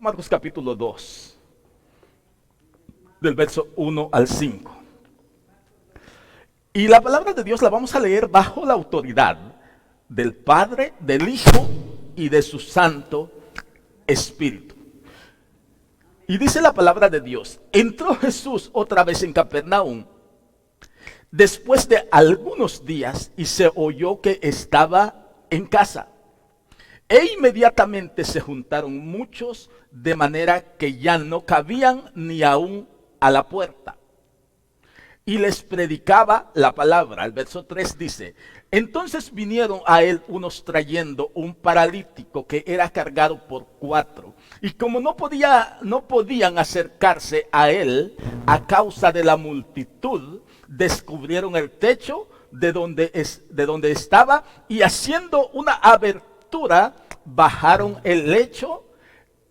Marcos capítulo 2, del verso 1 al 5. Y la palabra de Dios la vamos a leer bajo la autoridad del Padre, del Hijo y de su Santo Espíritu. Y dice la palabra de Dios: entró Jesús otra vez en Capernaum después de algunos días y se oyó que estaba en casa. E inmediatamente se juntaron muchos, de manera que ya no cabían ni aún a la puerta. Y les predicaba la palabra. El verso 3 dice: entonces vinieron a él unos trayendo un paralítico que era cargado por 4. Y como no podían acercarse a él a causa de la multitud, descubrieron el techo de donde estaba, y haciendo una abertura, bajaron el lecho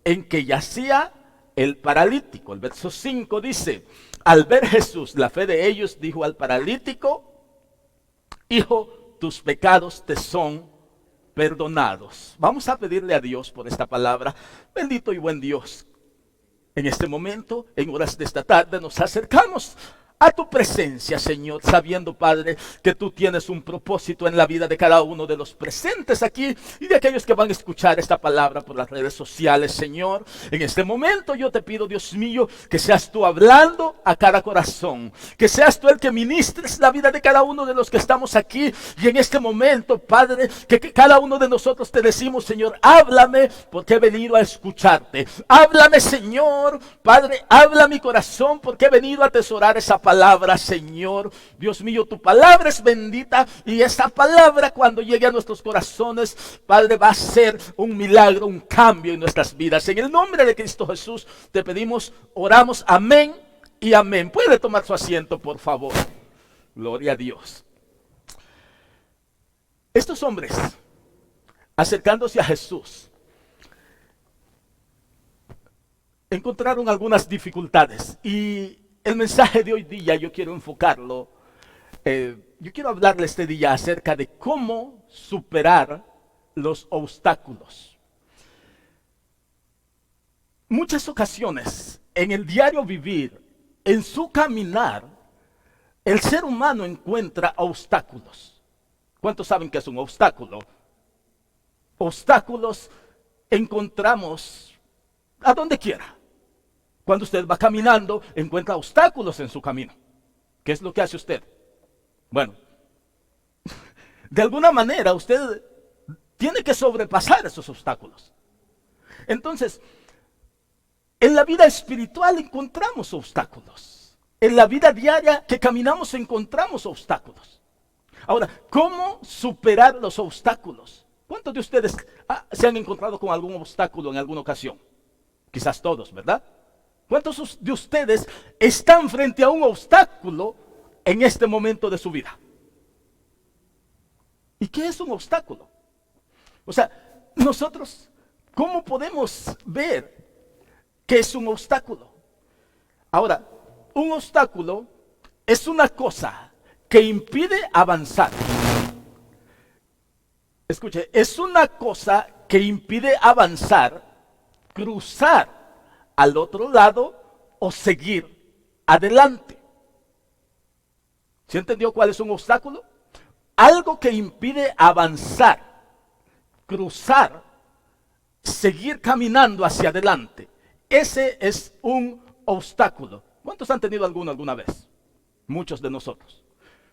en que yacía el paralítico. El verso 5 dice: al ver Jesús la fe de ellos, dijo al paralítico: hijo, tus pecados te son perdonados. Vamos a pedirle a Dios por esta palabra. Bendito y buen Dios, en este momento, en horas de esta tarde, nos acercamos a tu presencia, Señor, sabiendo, Padre, que tú tienes un propósito en la vida de cada uno de los presentes aquí y de aquellos que van a escuchar esta palabra por las redes sociales, Señor. En este momento yo te pido, Dios mío, que seas tú hablando a cada corazón, que seas tú el que ministres la vida de cada uno de los que estamos aquí. Y en este momento, Padre, que cada uno de nosotros te decimos: Señor, háblame, porque he venido a escucharte. Háblame, Señor, Padre, habla mi corazón, porque he venido a atesorar esa palabra, Señor. Dios mío, tu palabra es bendita, y esta palabra, cuando llegue a nuestros corazones, Padre, va a ser un milagro, un cambio en nuestras vidas. En el nombre de Cristo Jesús te pedimos, oramos, amén y amén. Puede tomar su asiento, por favor. Gloria a Dios. Estos hombres, acercándose a Jesús, encontraron algunas dificultades, y el mensaje de hoy día yo quiero enfocarlo. Yo quiero hablarle este día acerca de cómo superar los obstáculos. Muchas ocasiones en el diario vivir, en su caminar, el ser humano encuentra obstáculos. ¿Cuántos saben qué es un obstáculo? Obstáculos encontramos a donde quiera. Cuando usted va caminando, encuentra obstáculos en su camino. ¿Qué es lo que hace usted? Bueno, de alguna manera usted tiene que sobrepasar esos obstáculos. Entonces, en la vida espiritual encontramos obstáculos. En la vida diaria que caminamos encontramos obstáculos. Ahora, ¿cómo superar los obstáculos? ¿Cuántos de ustedes se han encontrado con algún obstáculo en alguna ocasión? Quizás todos, ¿verdad? ¿Cuántos de ustedes están frente a un obstáculo en este momento de su vida? ¿Y qué es un obstáculo? O sea, nosotros, ¿cómo podemos ver qué es un obstáculo? Ahora, un obstáculo es una cosa que impide avanzar. Escuche, es una cosa que impide avanzar, cruzar al otro lado o seguir adelante. ¿Se entendió cuál es un obstáculo? Algo que impide avanzar, cruzar, seguir caminando hacia adelante. Ese es un obstáculo. ¿Cuántos han tenido alguno alguna vez? Muchos de nosotros.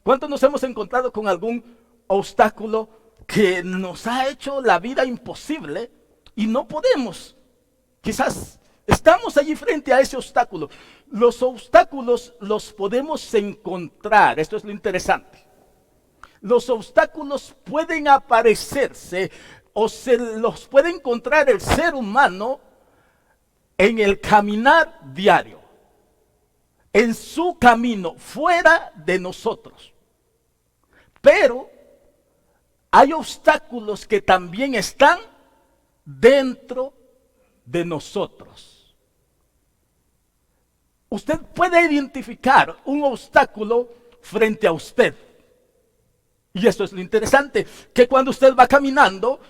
¿Cuántos nos hemos encontrado con algún obstáculo que nos ha hecho la vida imposible y no podemos? Quizás estamos allí frente a ese obstáculo. Los obstáculos los podemos encontrar. Esto es lo interesante. Los obstáculos pueden aparecerse o se los puede encontrar el ser humano en el caminar diario, en su camino, fuera de nosotros. Pero hay obstáculos que también están dentro de nosotros. Usted puede identificar un obstáculo frente a usted. Y esto es lo interesante, que cuando usted va caminando,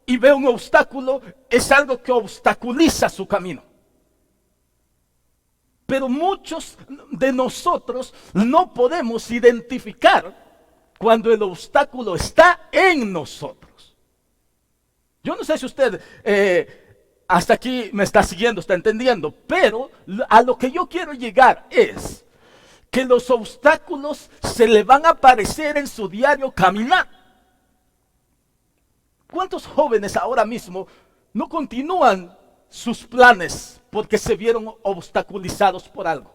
y ve un obstáculo, es algo que obstaculiza su camino. Pero muchos de nosotros no podemos identificar cuando el obstáculo está en nosotros. Yo no sé si usted hasta aquí me está siguiendo, está entendiendo, pero a lo que yo quiero llegar es que los obstáculos se le van a aparecer en su diario caminar. ¿Cuántos jóvenes ahora mismo no continúan sus planes porque se vieron obstaculizados por algo?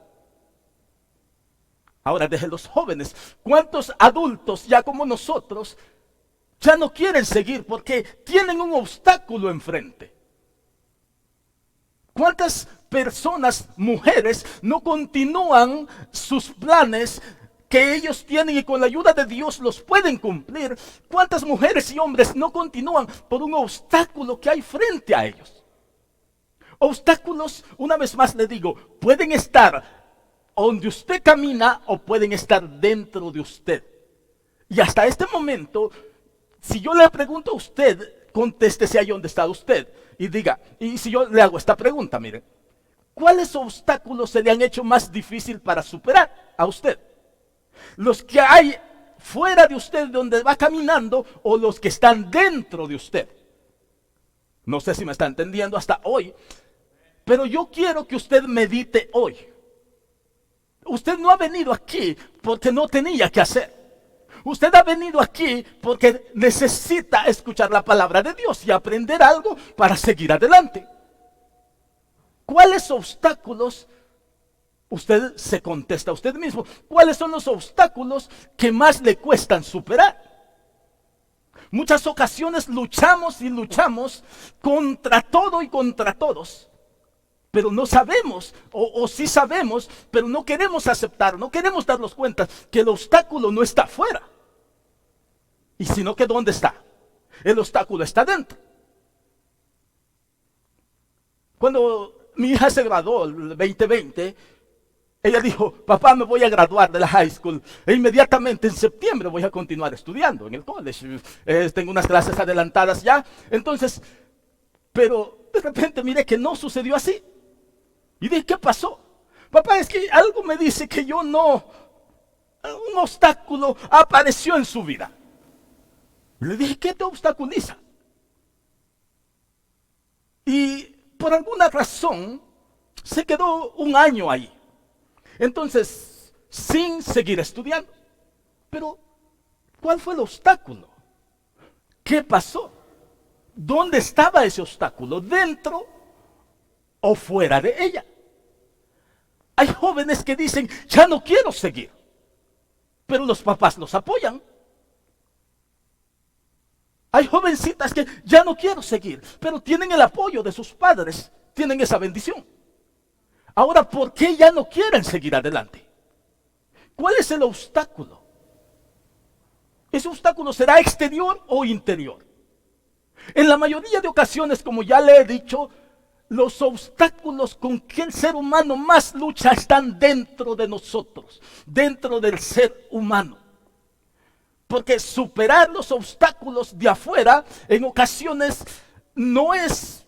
Ahora deje los jóvenes. ¿Cuántos adultos ya como nosotros ya no quieren seguir porque tienen un obstáculo enfrente? ¿Cuántas personas, mujeres, no continúan sus planes que ellos tienen y con la ayuda de Dios los pueden cumplir? ¿Cuántas mujeres y hombres no continúan por un obstáculo que hay frente a ellos? Obstáculos, una vez más le digo, pueden estar donde usted camina o pueden estar dentro de usted. Y hasta este momento, si yo le pregunto a usted, contéstese ahí donde está usted y diga, y si yo le hago esta pregunta, mire, ¿cuáles obstáculos se le han hecho más difícil para superar a usted? ¿Los que hay fuera de usted donde va caminando o los que están dentro de usted? No sé si me está entendiendo hasta hoy, pero yo quiero que usted medite hoy. Usted no ha venido aquí porque no tenía que hacer. Usted ha venido aquí porque necesita escuchar la palabra de Dios y aprender algo para seguir adelante. ¿Cuáles obstáculos? Usted se contesta a usted mismo. ¿Cuáles son los obstáculos que más le cuestan superar? Muchas ocasiones luchamos y luchamos contra todo y contra todos. Pero no sabemos, o sí sabemos, pero no queremos aceptar, no queremos darnos cuenta que el obstáculo no está afuera. Y sino que ¿dónde está? El obstáculo está dentro. Cuando mi hija se graduó el 2020, ella dijo, papá, me voy a graduar de la high school. E inmediatamente en septiembre voy a continuar estudiando en el college. Tengo unas clases adelantadas ya. Entonces, pero de repente miré que no sucedió así. Y dije, ¿qué pasó? Papá, es que algo me dice que yo no, un obstáculo apareció en su vida. Y le dije, ¿qué te obstaculiza? Y por alguna razón se quedó un año ahí. Entonces, sin seguir estudiando. Pero, ¿cuál fue el obstáculo? ¿Qué pasó? ¿Dónde estaba ese obstáculo? ¿Dentro o fuera de ella? Hay jóvenes que dicen, ya no quiero seguir, pero los papás los apoyan. Hay jovencitas que ya no quiero seguir, pero tienen el apoyo de sus padres, tienen esa bendición. Ahora, ¿por qué ya no quieren seguir adelante? ¿Cuál es el obstáculo? ¿Ese obstáculo será exterior o interior? En la mayoría de ocasiones, como ya le he dicho, los obstáculos con que el ser humano más lucha están dentro de nosotros, dentro del ser humano. Porque superar los obstáculos de afuera en ocasiones no es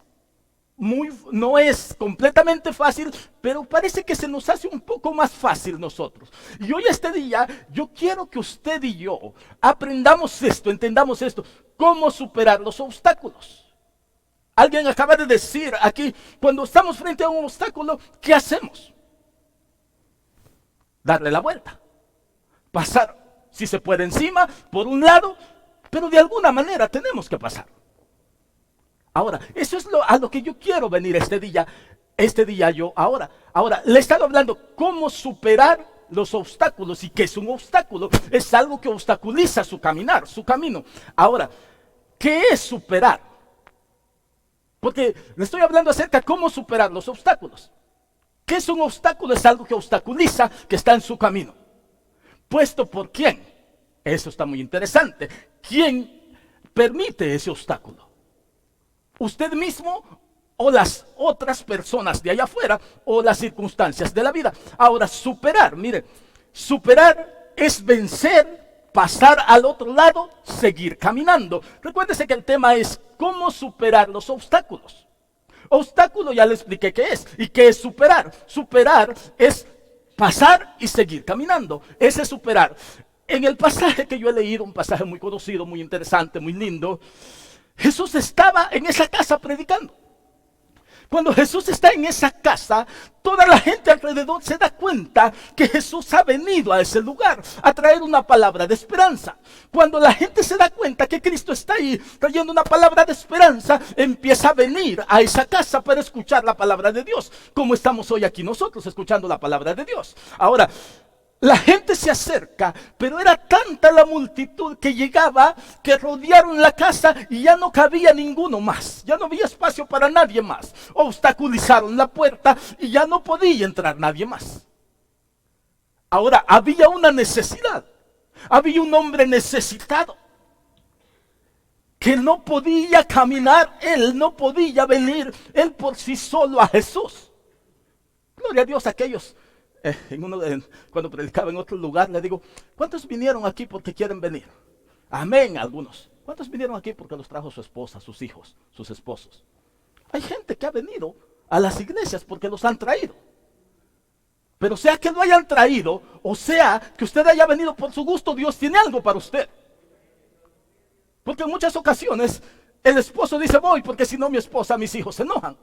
completamente fácil, pero parece que se nos hace un poco más fácil nosotros. Y hoy este día yo quiero que usted y yo aprendamos esto, entendamos esto, cómo superar los obstáculos. Alguien acaba de decir aquí, cuando estamos frente a un obstáculo, ¿qué hacemos? Darle la vuelta, pasar, si se puede encima, por un lado, pero de alguna manera tenemos que pasar. Ahora, eso es a lo que yo quiero venir este día yo ahora. Ahora, le he estado hablando cómo superar los obstáculos. ¿Y qué es un obstáculo? Es algo que obstaculiza su caminar, su camino. Ahora, ¿qué es superar? Porque le estoy hablando acerca de cómo superar los obstáculos. ¿Qué es un obstáculo? Es algo que obstaculiza, que está en su camino. ¿Puesto por quién? Eso está muy interesante. ¿Quién permite ese obstáculo? ¿Usted mismo o las otras personas de allá afuera o las circunstancias de la vida? Ahora, superar, mire, superar es vencer pasar al otro lado, seguir caminando. Recuérdese que el tema es cómo superar los obstáculos. Obstáculo ya le expliqué qué es. ¿Y qué es superar? Superar es pasar y seguir caminando. Ese es superar. En el pasaje que yo he leído, un pasaje muy conocido, muy interesante, muy lindo, Jesús estaba en esa casa predicando. Cuando Jesús está en esa casa, toda la gente alrededor se da cuenta que Jesús ha venido a ese lugar a traer una palabra de esperanza. Cuando la gente se da cuenta que Cristo está ahí trayendo una palabra de esperanza, empieza a venir a esa casa para escuchar la palabra de Dios, como estamos hoy aquí nosotros escuchando la palabra de Dios. Ahora, la gente se acerca, pero era tanta la multitud que llegaba que rodearon la casa y ya no cabía ninguno más. Ya no había espacio para nadie más. Obstaculizaron la puerta y ya no podía entrar nadie más. Ahora, había una necesidad. Había un hombre necesitado que no podía caminar, él no podía venir, él por sí solo a Jesús. Gloria a Dios, aquellos. Cuando predicaba en otro lugar, le digo, ¿cuántos vinieron aquí porque quieren venir? Amén, algunos. ¿Cuántos vinieron aquí porque los trajo su esposa, sus hijos, sus esposos? Hay gente que ha venido a las iglesias porque los han traído. Pero sea que lo hayan traído, o sea que usted haya venido por su gusto, Dios tiene algo para usted. Porque en muchas ocasiones el esposo dice, voy porque si no mi esposa, mis hijos se enojan.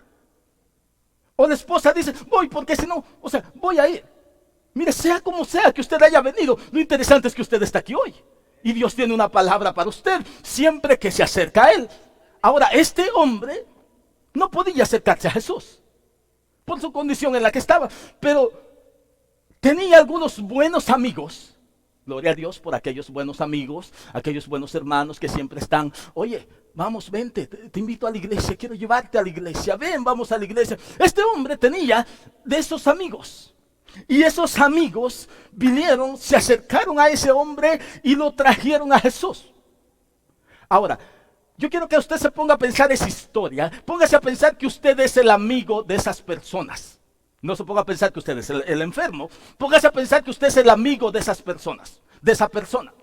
O la esposa dice, voy porque si no, o sea, voy a ir. Mire, sea como sea que usted haya venido, lo interesante es que usted está aquí hoy. Y Dios tiene una palabra para usted, siempre que se acerca a Él. Ahora, este hombre no podía acercarse a Jesús, por su condición en la que estaba. Pero tenía algunos buenos amigos. Gloria a Dios por aquellos buenos amigos, aquellos buenos hermanos que siempre están, oye, vamos, vente, te invito a la iglesia, quiero llevarte a la iglesia, ven, vamos a la iglesia. Este hombre tenía de esos amigos. Y esos amigos vinieron, se acercaron a ese hombre y lo trajeron a Jesús. Ahora, yo quiero que usted se ponga a pensar esa historia. Póngase a pensar que usted es el amigo de esas personas. No se ponga a pensar que usted es el enfermo. Póngase a pensar que usted es el amigo de esas personas, de esa persona.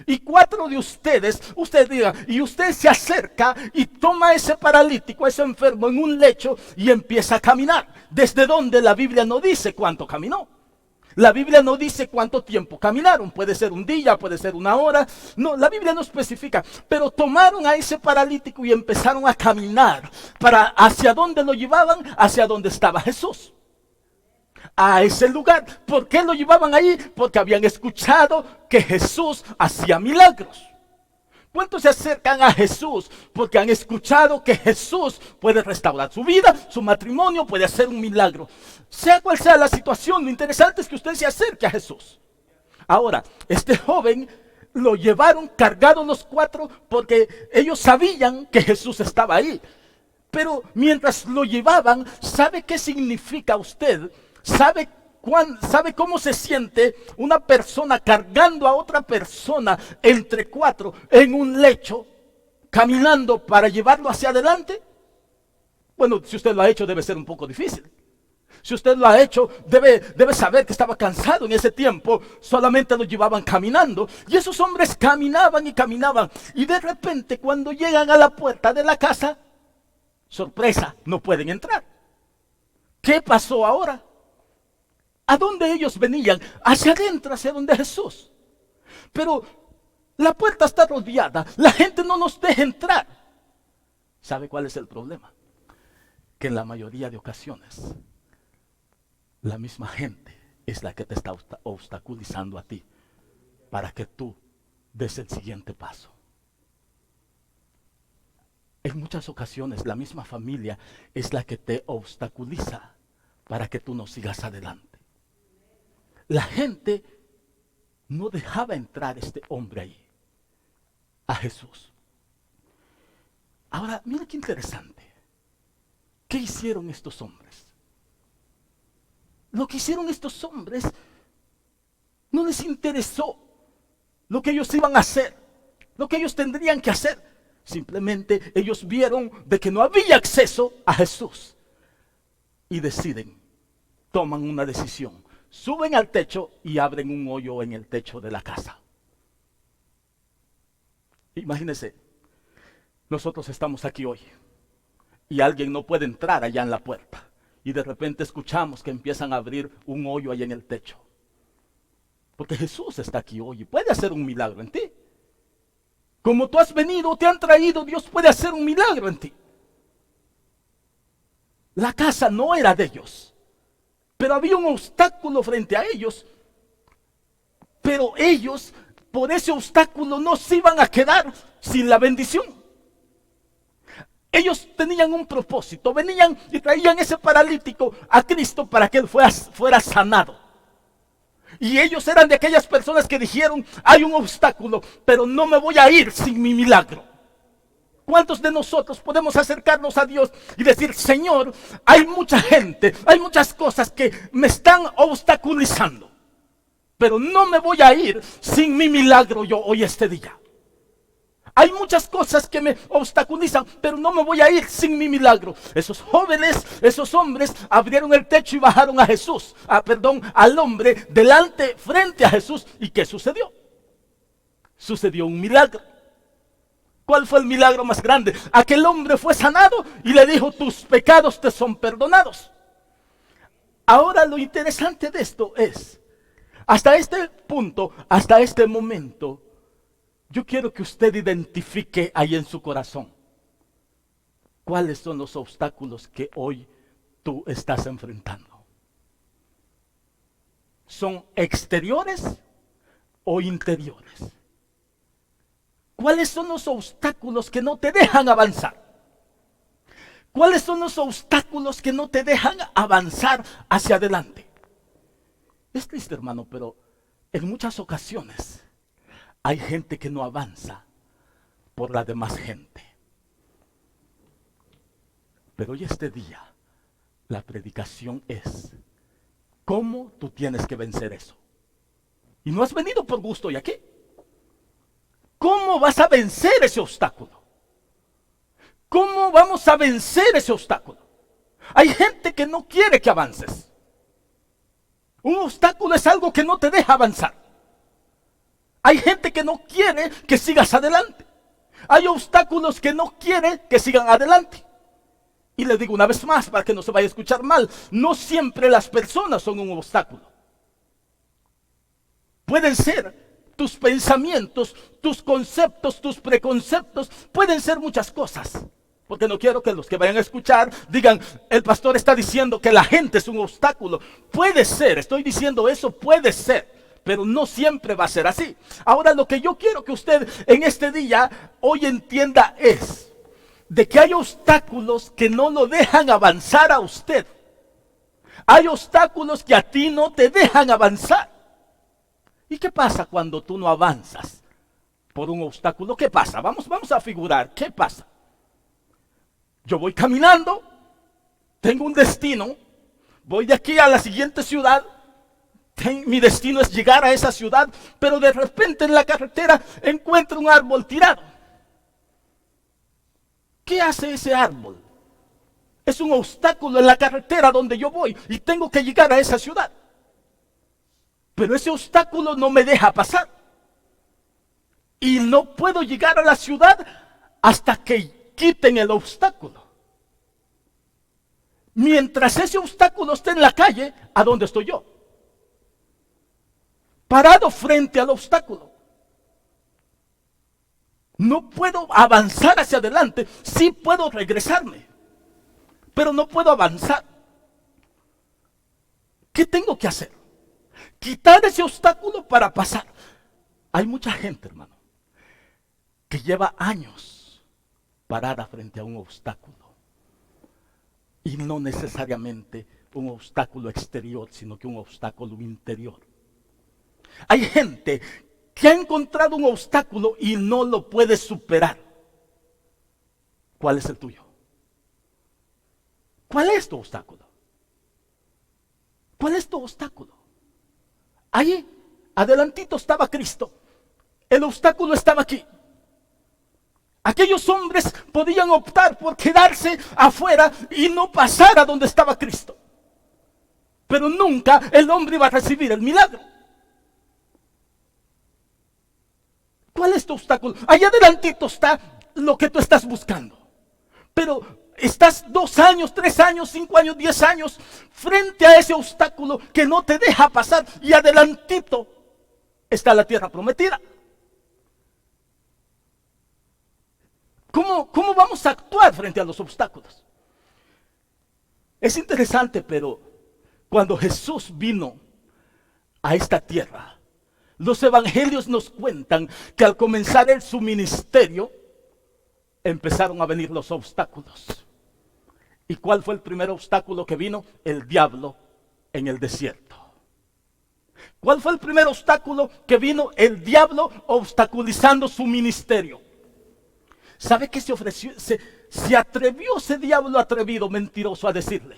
Y 4 de ustedes, usted diga, y usted se acerca y toma a ese paralítico, a ese enfermo en un lecho y empieza a caminar. Desde donde la Biblia no dice cuánto caminó. La Biblia no dice cuánto tiempo caminaron. Puede ser un día, puede ser una hora. No, la Biblia no especifica. Pero tomaron a ese paralítico y empezaron a caminar. ¿Hacia dónde lo llevaban? Hacia donde estaba Jesús. A ese lugar. ¿Por qué lo llevaban ahí? Porque habían escuchado que Jesús hacía milagros. ¿Cuántos se acercan a Jesús? Porque han escuchado que Jesús puede restaurar su vida, su matrimonio, puede hacer un milagro. Sea cual sea la situación, lo interesante es que usted se acerque a Jesús. Ahora, este joven lo llevaron cargados los 4 porque ellos sabían que Jesús estaba ahí. Pero mientras lo llevaban, ¿sabe qué significa usted? ¿Sabe cómo se siente una persona cargando a otra persona entre 4 en un lecho, caminando para llevarlo hacia adelante? Bueno, si usted lo ha hecho debe ser un poco difícil. Si usted lo ha hecho, debe saber que estaba cansado en ese tiempo. Solamente lo llevaban caminando. Y esos hombres caminaban y caminaban. Y de repente cuando llegan a la puerta de la casa, sorpresa, no pueden entrar. ¿Qué pasó ahora? ¿A dónde ellos venían? Hacia adentro, hacia donde Jesús. Pero la puerta está rodeada. La gente no nos deja entrar. ¿Sabe cuál es el problema? Que en la mayoría de ocasiones, la misma gente es la que te está obstaculizando a ti para que tú des el siguiente paso. En muchas ocasiones, la misma familia es la que te obstaculiza para que tú no sigas adelante. La gente no dejaba entrar a este hombre ahí, a Jesús. Ahora, mira qué interesante. ¿Qué hicieron estos hombres? Lo que hicieron estos hombres no les interesó lo que ellos iban a hacer, lo que ellos tendrían que hacer. Simplemente ellos vieron de que no había acceso a Jesús y deciden, toman una decisión. Suben al techo y abren un hoyo en el techo de la casa. Imagínense, nosotros estamos aquí hoy y alguien no puede entrar allá en la puerta y de repente escuchamos que empiezan a abrir un hoyo ahí en el techo. Porque Jesús está aquí hoy y puede hacer un milagro en ti. Como tú has venido, te han traído, Dios puede hacer un milagro en ti. La casa no era de ellos, pero había un obstáculo frente a ellos. Pero ellos, por ese obstáculo, no se iban a quedar sin la bendición. Ellos tenían un propósito, venían y traían ese paralítico a Cristo para que él fuera sanado. Y ellos eran de aquellas personas que dijeron, hay un obstáculo, pero no me voy a ir sin mi milagro. ¿Cuántos de nosotros podemos acercarnos a Dios y decir, Señor, hay mucha gente, hay muchas cosas que me están obstaculizando, pero no me voy a ir sin mi milagro yo hoy este día? Hay muchas cosas que me obstaculizan, pero no me voy a ir sin mi milagro. Esos jóvenes, esos hombres abrieron el techo y bajaron a Jesús, al hombre delante, frente a Jesús. ¿Y qué sucedió? Sucedió un milagro. ¿Cuál fue el milagro más grande? Aquel hombre fue sanado y le dijo, tus pecados te son perdonados. Ahora lo interesante de esto es, hasta este punto, hasta este momento, yo quiero que usted identifique ahí en su corazón cuáles son los obstáculos que hoy tú estás enfrentando. ¿Son exteriores o interiores? ¿Cuáles son los obstáculos que no te dejan avanzar? ¿Cuáles son los obstáculos que no te dejan avanzar hacia adelante? Es triste, hermano, pero en muchas ocasiones hay gente que no avanza por la demás gente. Pero hoy este día, la predicación es cómo tú tienes que vencer eso. Y no has venido por gusto hoy aquí. ¿Cómo vas a vencer ese obstáculo? ¿Cómo vamos a vencer ese obstáculo? Hay gente que no quiere que avances. Un obstáculo es algo que no te deja avanzar. Hay gente que no quiere que sigas adelante. Hay obstáculos que no quieren que sigan adelante. Y les digo una vez más para que no se vaya a escuchar mal, no siempre las personas son un obstáculo. Pueden ser tus pensamientos, tus conceptos, tus preconceptos, pueden ser muchas cosas. Porque no quiero que los que vayan a escuchar digan, el pastor está diciendo que la gente es un obstáculo. Puede ser, estoy diciendo eso, puede ser. Pero no siempre va a ser así. Ahora lo que yo quiero que usted en este día hoy entienda es de que hay obstáculos que no lo dejan avanzar a usted. Hay obstáculos que a ti no te dejan avanzar. ¿Y qué pasa cuando tú no avanzas por un obstáculo? ¿Qué pasa? Vamos a figurar. ¿Qué pasa? Yo voy caminando, tengo un destino, voy de aquí a la siguiente ciudad. Mi destino es llegar a esa ciudad, pero de repente en la carretera encuentro un árbol tirado. ¿Qué hace ese árbol? Es un obstáculo en la carretera donde yo voy y tengo que llegar a esa ciudad. Pero ese obstáculo no me deja pasar. Y no puedo llegar a la ciudad hasta que quiten el obstáculo. Mientras ese obstáculo esté en la calle, ¿a dónde estoy yo? Parado frente al obstáculo. No puedo avanzar hacia adelante. Sí puedo regresarme, pero no puedo avanzar. ¿Qué tengo que hacer? Quitar ese obstáculo para pasar. Hay mucha gente, hermano, que lleva años parada frente a un obstáculo. Y no necesariamente un obstáculo exterior, sino que un obstáculo interior. Hay gente que ha encontrado un obstáculo y no lo puede superar. ¿Cuál es el tuyo? ¿Cuál es tu obstáculo? ¿Cuál es tu obstáculo? Ahí, adelantito estaba Cristo. El obstáculo estaba aquí. Aquellos hombres podían optar por quedarse afuera y no pasar a donde estaba Cristo. Pero nunca el hombre iba a recibir el milagro. ¿Cuál es tu obstáculo? Allá adelantito está lo que tú estás buscando. Pero estás 2 años, 3 años, 5 años, 10 años frente a ese obstáculo que no te deja pasar. Y adelantito está la tierra prometida. ¿Cómo vamos a actuar frente a los obstáculos? Es interesante, pero cuando Jesús vino a esta tierra, los evangelios nos cuentan que al comenzar su ministerio, empezaron a venir los obstáculos. ¿Y cuál fue el primer obstáculo que vino? El diablo en el desierto. ¿Cuál fue el primer obstáculo que vino? El diablo obstaculizando su ministerio. ¿Sabe qué se ofreció? Se atrevió ese diablo atrevido, mentiroso, a decirle: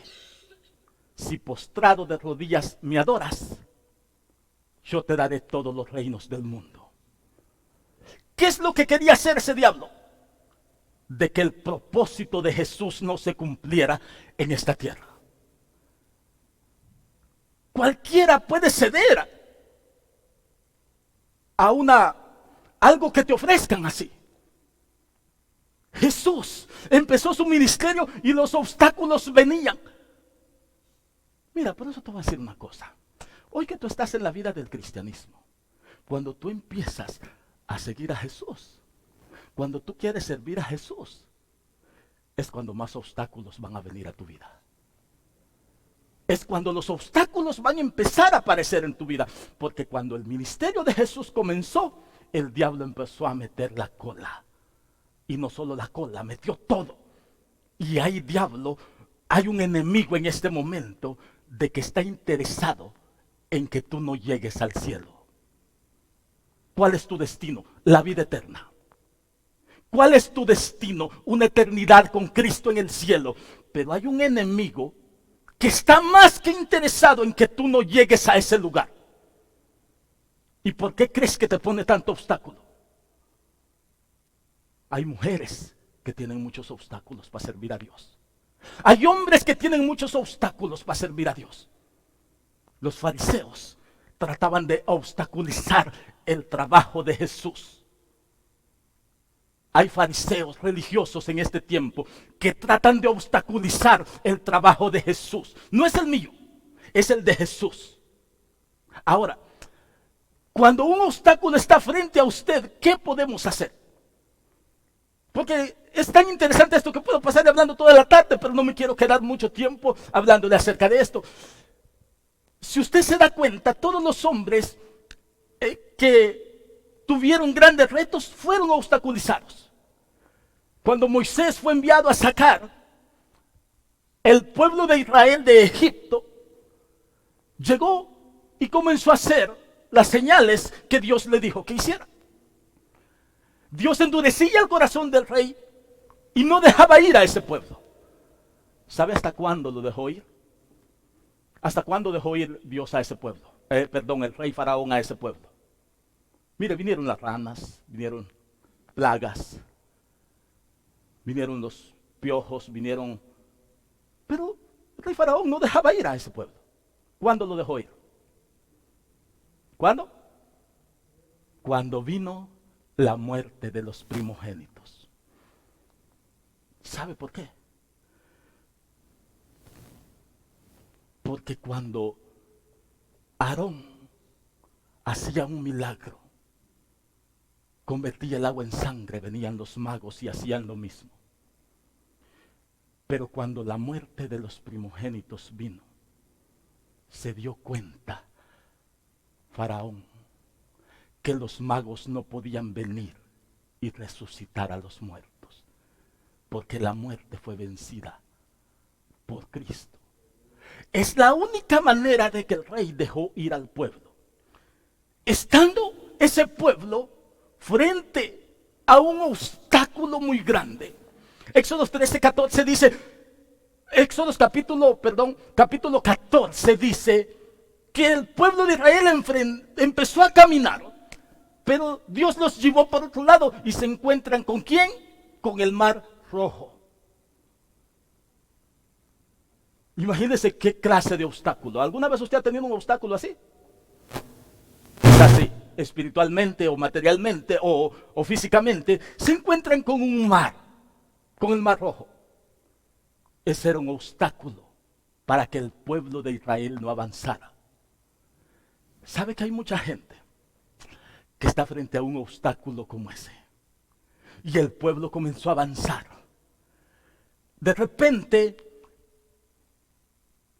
si postrado de rodillas me adoras, yo te daré todos los reinos del mundo. ¿Qué es lo que quería hacer ese diablo? De que el propósito de Jesús no se cumpliera en esta tierra. Cualquiera puede ceder a algo que te ofrezcan así. Jesús empezó su ministerio y los obstáculos venían. Mira, por eso te voy a decir una cosa. Hoy que tú estás en la vida del cristianismo, cuando tú empiezas a seguir a Jesús, cuando tú quieres servir a Jesús, es cuando más obstáculos van a venir a tu vida. Es cuando los obstáculos van a empezar a aparecer en tu vida. Porque cuando el ministerio de Jesús comenzó, el diablo empezó a meter la cola. Y no solo la cola, metió todo. Y hay diablo, hay un enemigo en este momento de que está interesado en que tú no llegues al cielo. ¿Cuál es tu destino? La vida eterna. ¿Cuál es tu destino? Una eternidad con Cristo en el cielo. Pero hay un enemigo que está más que interesado en que tú no llegues a ese lugar. ¿Y por qué crees que te pone tanto obstáculo? Hay mujeres que tienen muchos obstáculos para servir a Dios. Hay hombres que tienen muchos obstáculos para servir a Dios. Los fariseos trataban de obstaculizar el trabajo de Jesús. Hay fariseos religiosos en este tiempo que tratan de obstaculizar el trabajo de Jesús. No es el mío, es el de Jesús. Ahora, cuando un obstáculo está frente a usted, ¿qué podemos hacer? Porque es tan interesante esto que puedo pasar hablando toda la tarde, pero no me quiero quedar mucho tiempo hablándole acerca de esto. Si usted se da cuenta, todos los hombres que tuvieron grandes retos fueron obstaculizados. Cuando Moisés fue enviado a sacar el pueblo de Israel de Egipto, llegó y comenzó a hacer las señales que Dios le dijo que hiciera. Dios endurecía el corazón del rey y no dejaba ir a ese pueblo. ¿Sabe hasta cuándo lo dejó ir? ¿Hasta cuándo dejó ir Dios a ese pueblo? El rey Faraón a ese pueblo. Mire, vinieron las ranas, vinieron plagas, vinieron los piojos, pero el rey Faraón no dejaba ir a ese pueblo. ¿Cuándo lo dejó ir? ¿Cuándo? Cuando vino la muerte de los primogénitos. ¿Sabe por qué? Porque cuando Aarón hacía un milagro, convertía el agua en sangre, venían los magos y hacían lo mismo. Pero cuando la muerte de los primogénitos vino, se dio cuenta Faraón que los magos no podían venir y resucitar a los muertos, porque la muerte fue vencida por Cristo. Es la única manera de que el rey dejó ir al pueblo. Estando ese pueblo frente a un obstáculo muy grande. Éxodo 13:14 dice, capítulo 14 dice que el pueblo de Israel empezó a caminar. Pero Dios los llevó por otro lado y se encuentran ¿con quién? Con el mar Rojo. Imagínese qué clase de obstáculo. ¿Alguna vez usted ha tenido un obstáculo así? Es así. espiritualmente o materialmente o físicamente, se encuentran con un mar, con el Mar Rojo. Ese era un obstáculo para que el pueblo de Israel no avanzara. ¿Sabe que hay mucha gente que está frente a un obstáculo como ese? Y el pueblo comenzó a avanzar. De repente,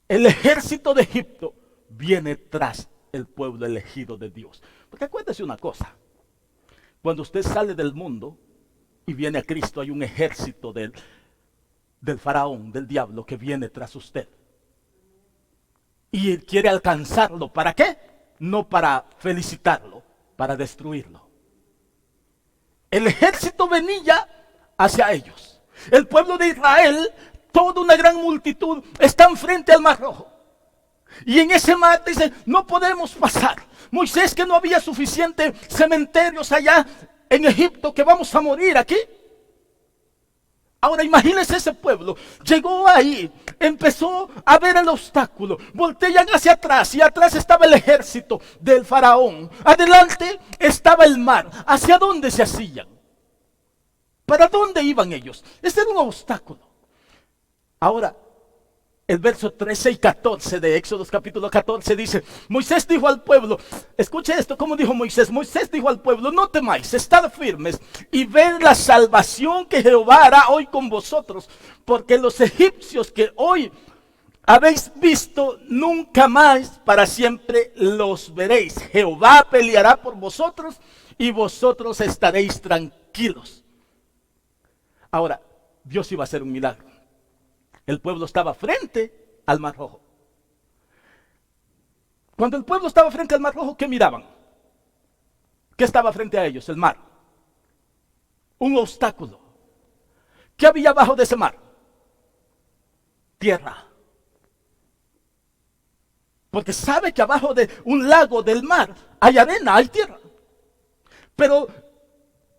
el ejército de Egipto viene tras el pueblo elegido de Dios. Porque acuérdese una cosa, cuando usted sale del mundo y viene a Cristo, hay un ejército del faraón, del diablo, que viene tras usted. Y quiere alcanzarlo. ¿Para qué? No para felicitarlo, para destruirlo. El ejército venía hacia ellos. El pueblo de Israel, toda una gran multitud, están frente al Mar Rojo. Y en ese mar dicen, no podemos pasar. Moisés, que no había suficientes cementerios allá en Egipto, que vamos a morir aquí. Ahora imagínense ese pueblo, llegó ahí, empezó a ver el obstáculo, voltean hacia atrás y atrás estaba el ejército del faraón. Adelante estaba el mar. ¿Hacia dónde se hacían? ¿Para dónde iban ellos? Ese era un obstáculo. Ahora, el verso 13 y 14 de Éxodo capítulo 14 dice, Moisés dijo al pueblo, escuche esto, ¿cómo dijo Moisés? Moisés dijo al pueblo, no temáis, estad firmes y ved la salvación que Jehová hará hoy con vosotros, porque los egipcios que hoy habéis visto, nunca más para siempre los veréis. Jehová peleará por vosotros y vosotros estaréis tranquilos. Ahora, Dios iba a hacer un milagro. El pueblo estaba frente al Mar Rojo. Cuando el pueblo estaba frente al Mar Rojo, ¿qué miraban? ¿Qué estaba frente a ellos? El mar. Un obstáculo. ¿Qué había abajo de ese mar? Tierra. Porque sabe que abajo de un lago del mar hay arena, hay tierra. Pero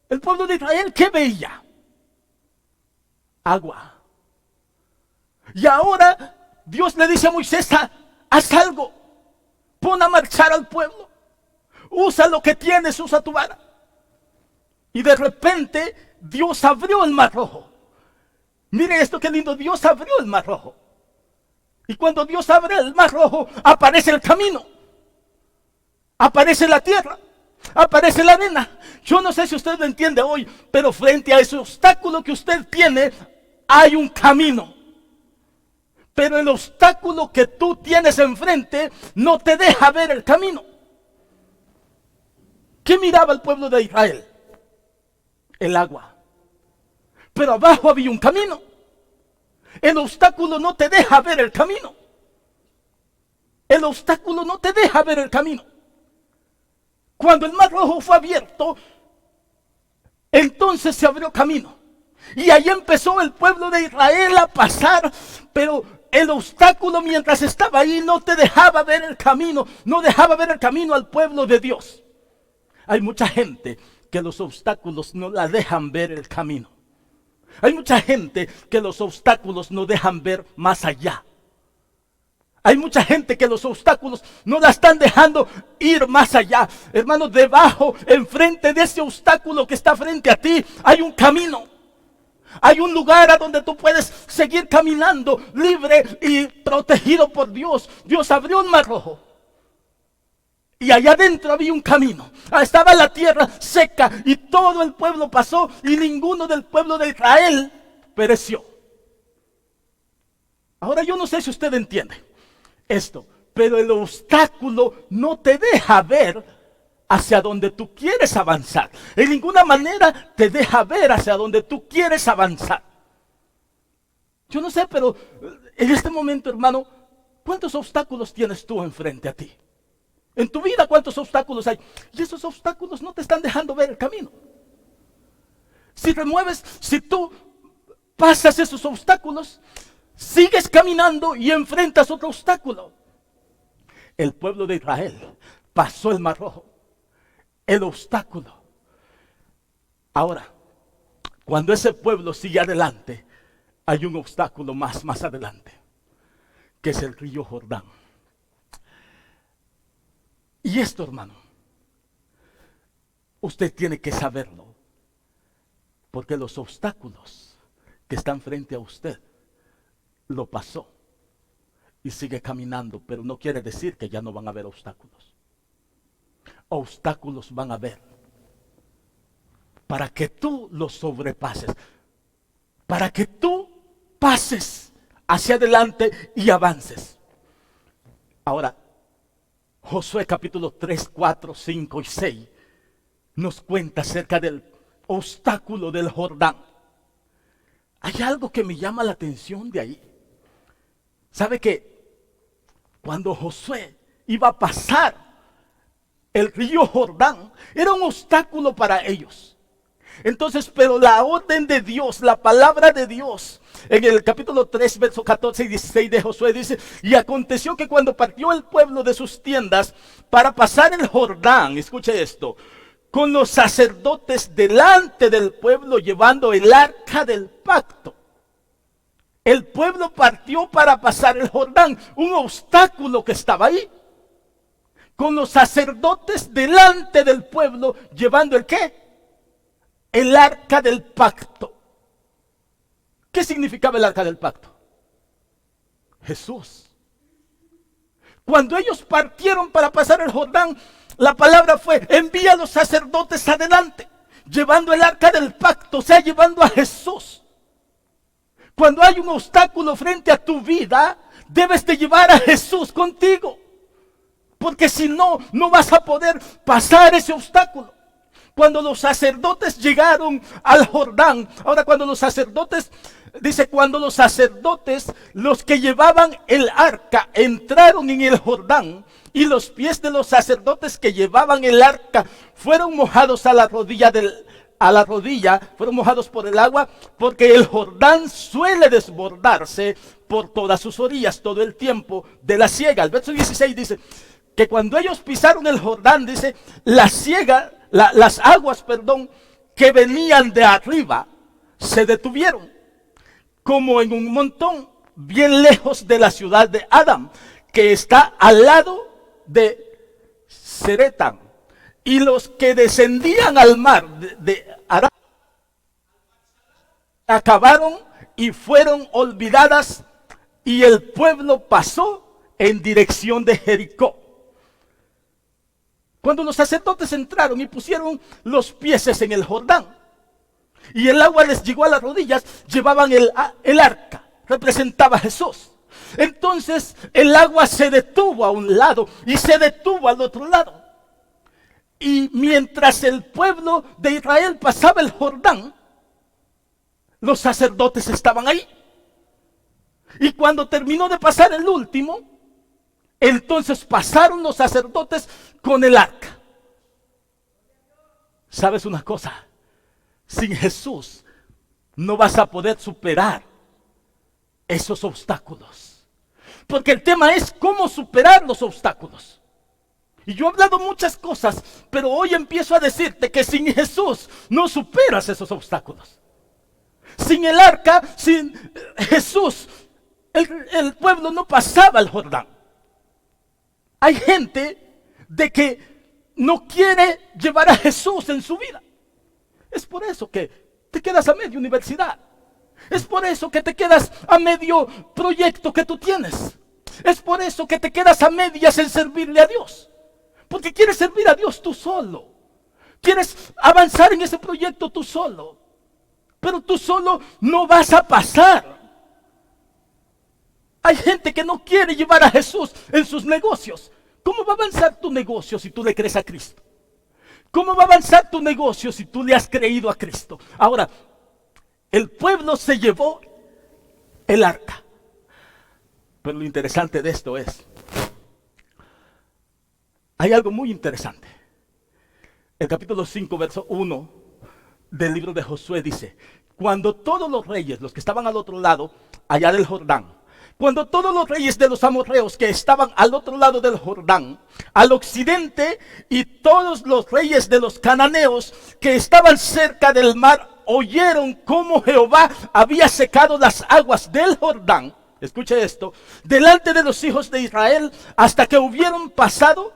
el pueblo de Israel, ¿qué veía? Agua. Y ahora Dios le dice a Moisés, haz algo, pon a marchar al pueblo, usa lo que tienes, usa tu vara. Y de repente Dios abrió el Mar Rojo. Mire esto, qué lindo, Dios abrió el Mar Rojo. Y cuando Dios abre el Mar Rojo, aparece el camino, aparece la tierra, aparece la arena. Yo no sé si usted lo entiende hoy, pero frente a ese obstáculo que usted tiene, hay un camino. Pero el obstáculo que tú tienes enfrente no te deja ver el camino. ¿Qué miraba el pueblo de Israel? El agua. Pero abajo había un camino. El obstáculo no te deja ver el camino. El obstáculo no te deja ver el camino. Cuando el Mar Rojo fue abierto, entonces se abrió camino. Y ahí empezó el pueblo de Israel a pasar, pero el obstáculo mientras estaba ahí no te dejaba ver el camino, no dejaba ver el camino al pueblo de Dios. Hay mucha gente que los obstáculos no la dejan ver el camino. Hay mucha gente que los obstáculos no dejan ver más allá. Hay mucha gente que los obstáculos no la están dejando ir más allá. Hermano, debajo, enfrente de ese obstáculo que está frente a ti, hay un camino. Hay un lugar a donde tú puedes seguir caminando libre y protegido por Dios. Dios abrió el Mar Rojo. Y allá adentro había un camino. Estaba la tierra seca y todo el pueblo pasó y ninguno del pueblo de Israel pereció. Ahora yo no sé si usted entiende esto, pero el obstáculo no te deja ver hacia donde tú quieres avanzar. En ninguna manera te deja ver hacia donde tú quieres avanzar. Yo no sé, pero en este momento, hermano, ¿cuántos obstáculos tienes tú enfrente a ti? En tu vida, ¿cuántos obstáculos hay? Y esos obstáculos no te están dejando ver el camino. Si remueves, si tú pasas esos obstáculos, sigues caminando y enfrentas otro obstáculo. El pueblo de Israel pasó el Mar Rojo. El obstáculo. Ahora, cuando ese pueblo sigue adelante, hay un obstáculo más adelante, que es el río Jordán. Y esto, hermano, Usted tiene que saberlo, porque los obstáculos que están frente a usted lo pasó y sigue caminando, pero no quiere decir que ya no van a haber obstáculos. Obstáculos van a haber para que tú los sobrepases, para que tú pases hacia adelante y avances. Ahora, Josué capítulo 3, 4, 5 y 6 nos cuenta acerca del obstáculo del Jordán. Hay algo que me llama la atención de ahí. ¿Sabe que cuando Josué iba a pasar el río Jordán, era un obstáculo para ellos? Entonces, pero la orden de Dios, la palabra de Dios, en el capítulo 3, versos 14 y 16 de Josué dice: y aconteció que cuando partió el pueblo de sus tiendas para pasar el Jordán, escuche esto, con los sacerdotes delante del pueblo llevando el arca del pacto. El pueblo partió para pasar el Jordán, un obstáculo que estaba ahí. Con los sacerdotes delante del pueblo llevando ¿el qué? El arca del pacto. ¿Qué significaba el arca del pacto? Jesús. Cuando ellos partieron para pasar el Jordán, la palabra fue: envía a los sacerdotes adelante, llevando el arca del pacto, o sea, llevando a Jesús. Cuando hay un obstáculo frente a tu vida, debes de llevar a Jesús contigo, porque si no, no vas a poder pasar ese obstáculo. Cuando los sacerdotes llegaron al Jordán, ahora cuando los sacerdotes, dice, cuando los sacerdotes, los que llevaban el arca, entraron en el Jordán, y los pies de los sacerdotes que llevaban el arca fueron mojados a la rodilla, fueron mojados por el agua, porque el Jordán suele desbordarse por todas sus orillas todo el tiempo de la siega. El verso 16 dice que cuando ellos pisaron el Jordán, dice, las aguas que venían de arriba se detuvieron, como en un montón, bien lejos de la ciudad de Adam, que está al lado de Zeretán. Y los que descendían al mar de Aram acabaron y fueron olvidadas, y el pueblo pasó en dirección de Jericó. Cuando los sacerdotes entraron y pusieron los pies en el Jordán, y el agua les llegó a las rodillas, llevaban el arca, representaba a Jesús. Entonces el agua se detuvo a un lado y se detuvo al otro lado. Y mientras el pueblo de Israel pasaba el Jordán, los sacerdotes estaban ahí. Y cuando terminó de pasar el último, entonces pasaron los sacerdotes con el arca. ¿Sabes una cosa? Sin Jesús no vas a poder superar esos obstáculos. Porque el tema es cómo superar los obstáculos. Y yo he hablado muchas cosas, pero hoy empiezo a decirte que sin Jesús no superas esos obstáculos. Sin el arca, sin Jesús, el pueblo no pasaba el Jordán. Hay gente de que no quiere llevar a Jesús en su vida. Es por eso que te quedas a medio universidad. Es por eso que te quedas a medio proyecto que tú tienes. Es por eso que te quedas a medias en servirle a Dios. Porque quieres servir a Dios tú solo. Quieres avanzar en ese proyecto tú solo. Pero tú solo no vas a pasar. Hay gente que no quiere llevar a Jesús en sus negocios. ¿Cómo va a avanzar tu negocio si tú le crees a Cristo? ¿Cómo va a avanzar tu negocio si tú le has creído a Cristo? Ahora, el pueblo se llevó el arca. Pero lo interesante de esto es, hay algo muy interesante. El capítulo 5, verso 1 del libro de Josué dice: cuando todos los reyes, los que estaban al otro lado, allá del Jordán, cuando todos los reyes de los amorreos que estaban al otro lado del Jordán, al occidente, y todos los reyes de los cananeos que estaban cerca del mar, oyeron cómo Jehová había secado las aguas del Jordán, escuche esto, delante de los hijos de Israel, hasta que hubieron pasado,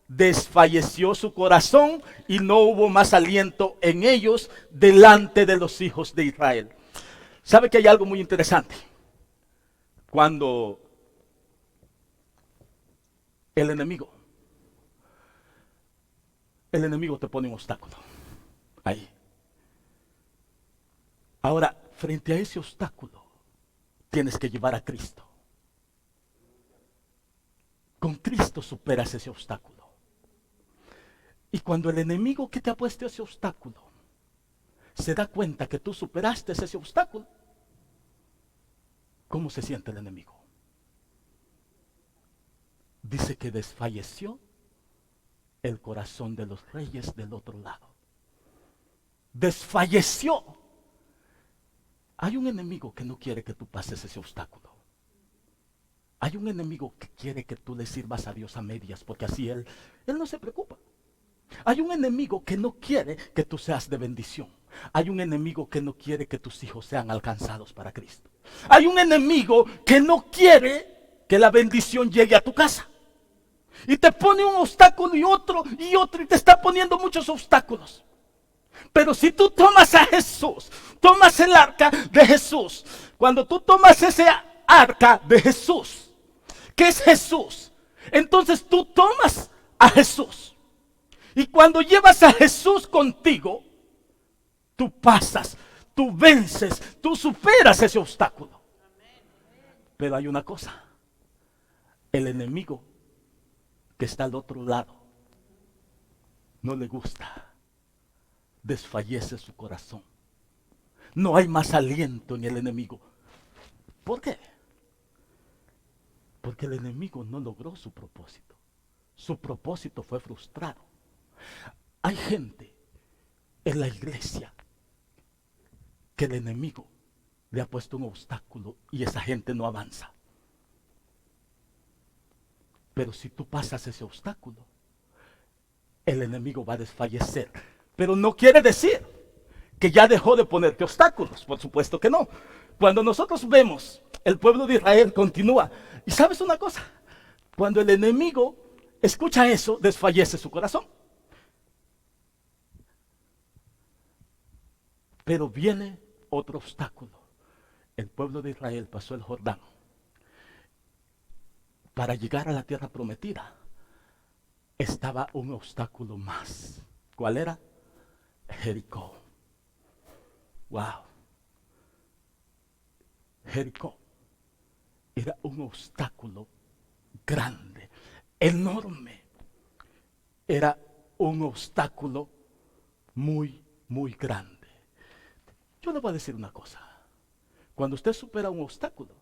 desfalleció su corazón y no hubo más aliento en ellos delante de los hijos de Israel. ¿Sabe que hay algo muy interesante? Cuando el enemigo te pone un obstáculo ahí. Ahora, frente a ese obstáculo, tienes que llevar a Cristo. Con Cristo superas ese obstáculo. Y cuando el enemigo que te ha puesto ese obstáculo se da cuenta que tú superaste ese obstáculo, ¿cómo se siente el enemigo? Dice que desfalleció el corazón de los reyes del otro lado. Desfalleció. Hay un enemigo que no quiere que tú pases ese obstáculo. Hay un enemigo que quiere que tú le sirvas a Dios a medias, porque así él no se preocupa. Hay un enemigo que no quiere que tú seas de bendición. Hay un enemigo que no quiere que tus hijos sean alcanzados para Cristo. Hay un enemigo que no quiere que la bendición llegue a tu casa. Y te pone un obstáculo y otro, y te está poniendo muchos obstáculos. Pero si tú tomas a Jesús, tomas el arca de Jesús, cuando tú tomas ese arca de Jesús, ¿qué es Jesús? Entonces tú tomas a Jesús. Y cuando llevas a Jesús contigo, tú pasas, tú vences, tú superas ese obstáculo. Pero hay una cosa, el enemigo que está al otro lado no le gusta, desfallece su corazón. No hay más aliento en el enemigo. ¿Por qué? Porque el enemigo no logró su propósito. Su propósito fue frustrado. Hay gente en la iglesia que el enemigo le ha puesto un obstáculo y esa gente no avanza. Pero si tú pasas ese obstáculo, el enemigo va a desfallecer. Pero no quiere decir que ya dejó de ponerte obstáculos. Por supuesto que no. Cuando nosotros vemos el pueblo de Israel continúa. Y sabes una cosa, cuando el enemigo escucha eso, desfallece su corazón. Pero viene otro obstáculo. El pueblo de Israel pasó el Jordán para llegar a la tierra prometida. Estaba un obstáculo más. ¿Cuál era? Jericó. Wow. Jericó era un obstáculo grande, enorme. Era un obstáculo muy, muy grande. Yo le voy a decir una cosa. Cuando usted supera un obstáculo,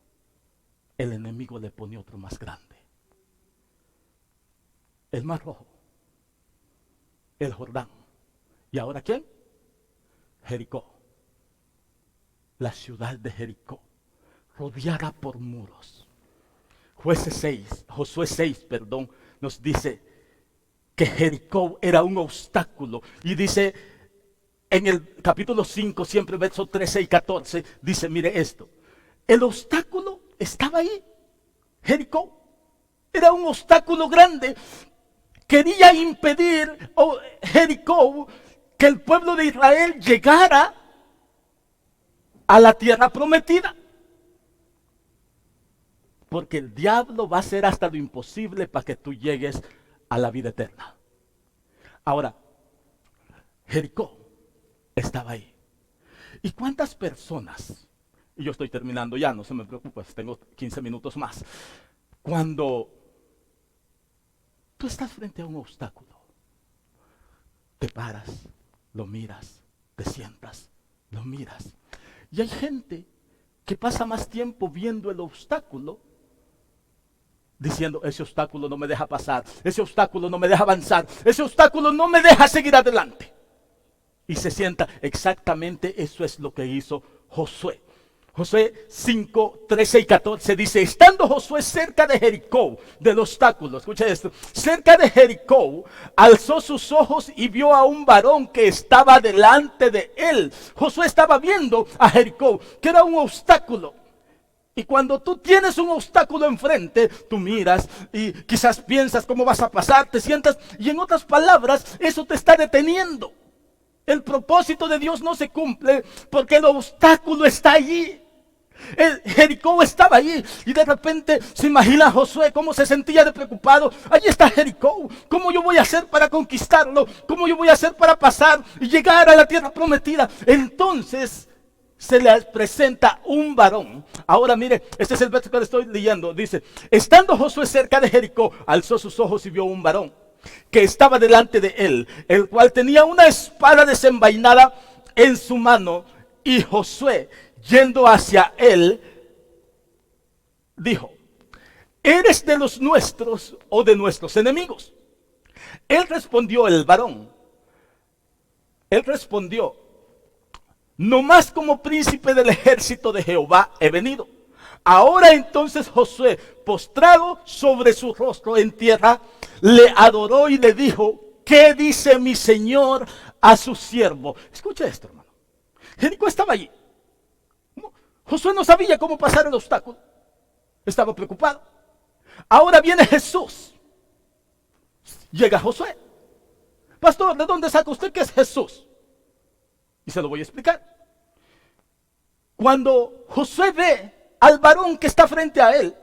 el enemigo le pone otro más grande. El Mar Rojo, el Jordán. ¿Y ahora quién? Jericó. La ciudad de Jericó, rodeada por muros. Josué 6, nos dice que Jericó era un obstáculo. Y dice en el capítulo 5, siempre versos 13 y 14, dice, mire esto. El obstáculo estaba ahí. Jericó era un obstáculo grande. Quería impedir Jericó que el pueblo de Israel llegara a la tierra prometida. Porque el diablo va a hacer hasta lo imposible para que tú llegues a la vida eterna. Ahora, Jericó estaba ahí. ¿Y cuántas personas? Y yo estoy terminando ya, no se me preocupe, tengo 15 minutos más. Cuando tú estás frente a un obstáculo, te paras, lo miras, te sientas, lo miras. Y hay gente que pasa más tiempo viendo el obstáculo, diciendo, ese obstáculo no me deja pasar, ese obstáculo no me deja avanzar, ese obstáculo no me deja seguir adelante. Y se sienta, exactamente eso es lo que hizo Josué. Josué 5, 13 y 14 dice, estando Josué cerca de Jericó, del obstáculo, escucha esto, cerca de Jericó, alzó sus ojos y vio a un varón que estaba delante de él. Josué estaba viendo a Jericó, que era un obstáculo. Y cuando tú tienes un obstáculo enfrente, tú miras y quizás piensas cómo vas a pasar, te sientas, y en otras palabras, eso te está deteniendo. El propósito de Dios no se cumple porque el obstáculo está allí. Jericó estaba allí y de repente se imagina a Josué cómo se sentía de preocupado. Allí está Jericó. ¿Cómo yo voy a hacer para conquistarlo? ¿Cómo yo voy a hacer para pasar y llegar a la tierra prometida? Entonces se le presenta un varón. Ahora mire, este es el verso que le estoy leyendo. Dice, estando Josué cerca de Jericó, alzó sus ojos y vio un varón que estaba delante de él, el cual tenía una espada desenvainada en su mano. Y Josué, yendo hacia él, dijo, ¿eres de los nuestros o de nuestros enemigos? Él respondió, el varón, él respondió, no más como príncipe del ejército de Jehová he venido. Ahora entonces Josué, postrado sobre su rostro en tierra, le adoró y le dijo, ¿qué dice mi señor a su siervo? Escucha esto, hermano. Jericó estaba allí. Josué no sabía cómo pasar el obstáculo. Estaba preocupado. Ahora viene Jesús. Llega Josué. Pastor, ¿de dónde saca usted que es Jesús? Y se lo voy a explicar. Cuando Josué ve al varón que está frente a él,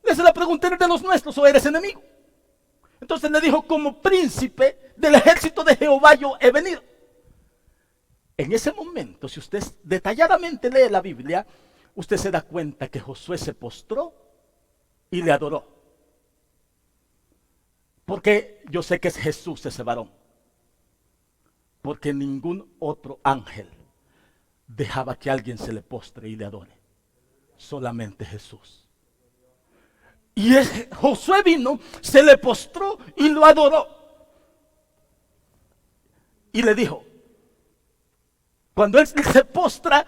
le hace la pregunta, ¿eres de los nuestros o eres enemigo? Entonces le dijo, como príncipe del ejército de Jehová yo he venido. En ese momento, si usted detalladamente lee la Biblia, usted se da cuenta que Josué se postró y le adoró. Porque yo sé que es Jesús ese varón. Porque ningún otro ángel dejaba que alguien se le postre y le adore. Solamente Jesús. Y Josué vino, se le postró y lo adoró. Y le dijo, cuando él se postra